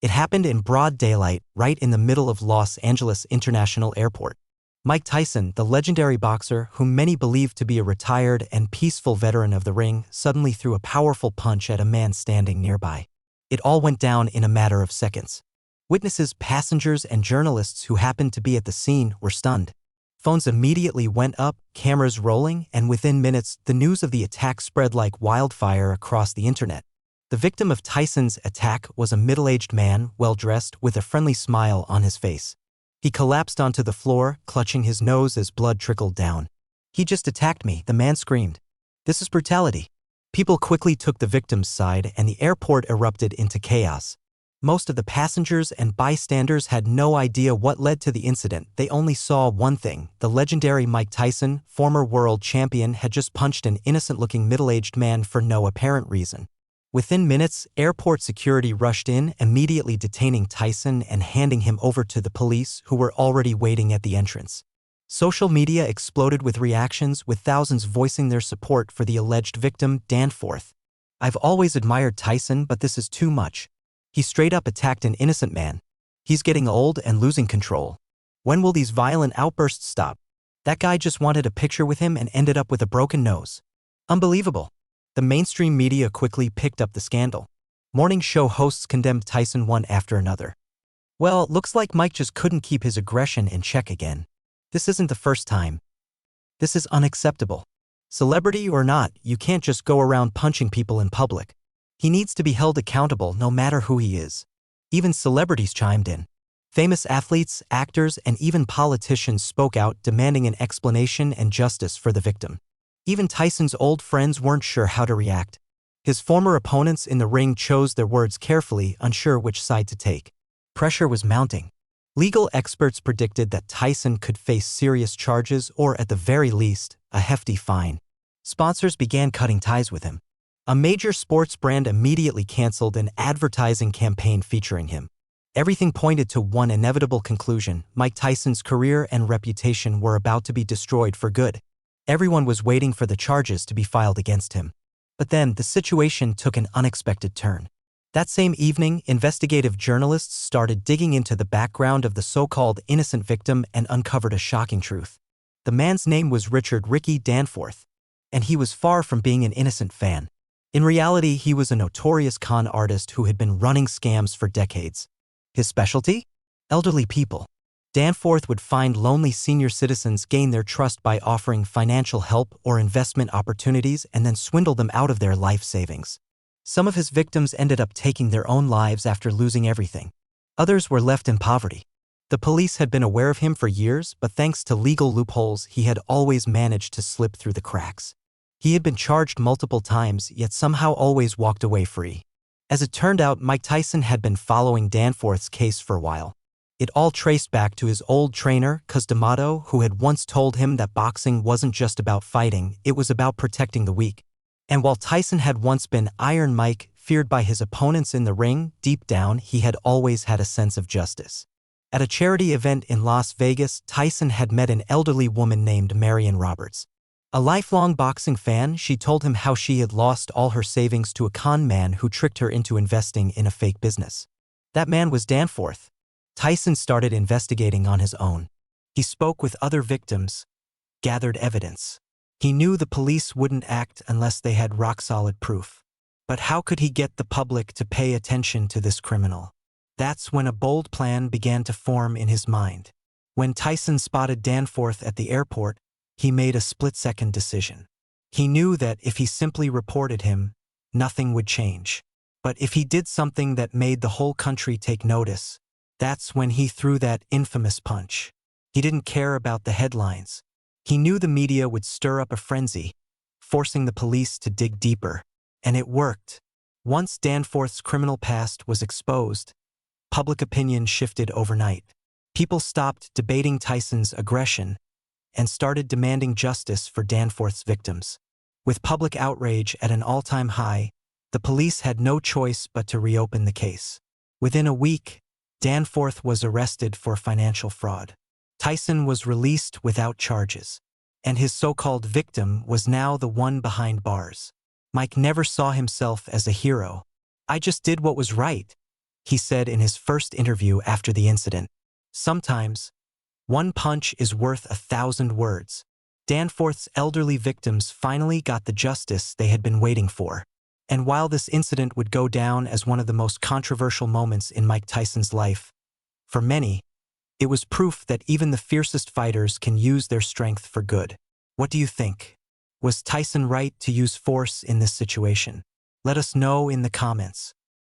It happened in broad daylight, right in the middle of Los Angeles International Airport. Mike Tyson, the legendary boxer whom many believe to be a retired and peaceful veteran of the ring, suddenly threw a powerful punch at a man standing nearby. It all went down in a matter of seconds. Witnesses, passengers, and journalists who happened to be at the scene were stunned. Phones immediately went up, cameras rolling, and within minutes, the news of the attack spread like wildfire across the internet. The victim of Tyson's attack was a middle-aged man, well-dressed, with a friendly smile on his face. He collapsed onto the floor, clutching his nose as blood trickled down. "He just attacked me," the man screamed. "This is brutality." People quickly took the victim's side, and the airport erupted into chaos. Most of the passengers and bystanders had no idea what led to the incident. They only saw one thing: the legendary Mike Tyson, former world champion, had just punched an innocent-looking middle-aged man for no apparent reason. Within minutes, airport security rushed in, immediately detaining Tyson and handing him over to the police, who were already waiting at the entrance. Social media exploded with reactions, with thousands voicing their support for the alleged victim, Danforth. "I've always admired Tyson, but this is too much. He straight up attacked an innocent man. He's getting old and losing control. When will these violent outbursts stop? That guy just wanted a picture with him and ended up with a broken nose. Unbelievable." The mainstream media quickly picked up the scandal. Morning show hosts condemned Tyson one after another. "Well, looks like Mike just couldn't keep his aggression in check again. This isn't the first time. This is unacceptable. Celebrity or not, you can't just go around punching people in public. He needs to be held accountable no matter who he is." Even celebrities chimed in. Famous athletes, actors, and even politicians spoke out, demanding an explanation and justice for the victim. Even Tyson's old friends weren't sure how to react. His former opponents in the ring chose their words carefully, unsure which side to take. Pressure was mounting. Legal experts predicted that Tyson could face serious charges or, at the very least, a hefty fine. Sponsors began cutting ties with him. A major sports brand immediately canceled an advertising campaign featuring him. Everything pointed to one inevitable conclusion: Mike Tyson's career and reputation were about to be destroyed for good. Everyone was waiting for the charges to be filed against him. But then, the situation took an unexpected turn. That same evening, investigative journalists started digging into the background of the so-called innocent victim and uncovered a shocking truth. The man's name was Richard "Ricky" Danforth, and he was far from being an innocent fan. In reality, he was a notorious con artist who had been running scams for decades. His specialty? Elderly people. Danforth would find lonely senior citizens, gain their trust by offering financial help or investment opportunities, and then swindle them out of their life savings. Some of his victims ended up taking their own lives after losing everything. Others were left in poverty. The police had been aware of him for years, but thanks to legal loopholes, he had always managed to slip through the cracks. He had been charged multiple times, yet somehow always walked away free. As it turned out, Mike Tyson had been following Danforth's case for a while. It all traced back to his old trainer, Cus D'Amato, who had once told him that boxing wasn't just about fighting, it was about protecting the weak. And while Tyson had once been Iron Mike, feared by his opponents in the ring, deep down he had always had a sense of justice. At a charity event in Las Vegas, Tyson had met an elderly woman named Marion Roberts. A lifelong boxing fan, she told him how she had lost all her savings to a con man who tricked her into investing in a fake business. That man was Danforth. Tyson started investigating on his own. He spoke with other victims, gathered evidence. He knew the police wouldn't act unless they had rock-solid proof. But how could he get the public to pay attention to this criminal? That's when a bold plan began to form in his mind. When Tyson spotted Danforth at the airport, he made a split-second decision. He knew that if he simply reported him, nothing would change. But if he did something that made the whole country take notice, that's when he threw that infamous punch. He didn't care about the headlines. He knew the media would stir up a frenzy, forcing the police to dig deeper. And it worked. Once Danforth's criminal past was exposed, public opinion shifted overnight. People stopped debating Tyson's aggression and started demanding justice for Danforth's victims. With public outrage at an all-time high, the police had no choice but to reopen the case. Within a week, Danforth was arrested for financial fraud. Tyson was released without charges, and his so-called victim was now the one behind bars. Mike never saw himself as a hero. "I just did what was right," he said in his first interview after the incident. Sometimes, one punch is worth 1,000 words. Danforth's elderly victims finally got the justice they had been waiting for. And while this incident would go down as one of the most controversial moments in Mike Tyson's life, for many, it was proof that even the fiercest fighters can use their strength for good. What do you think? Was Tyson right to use force in this situation? Let us know in the comments.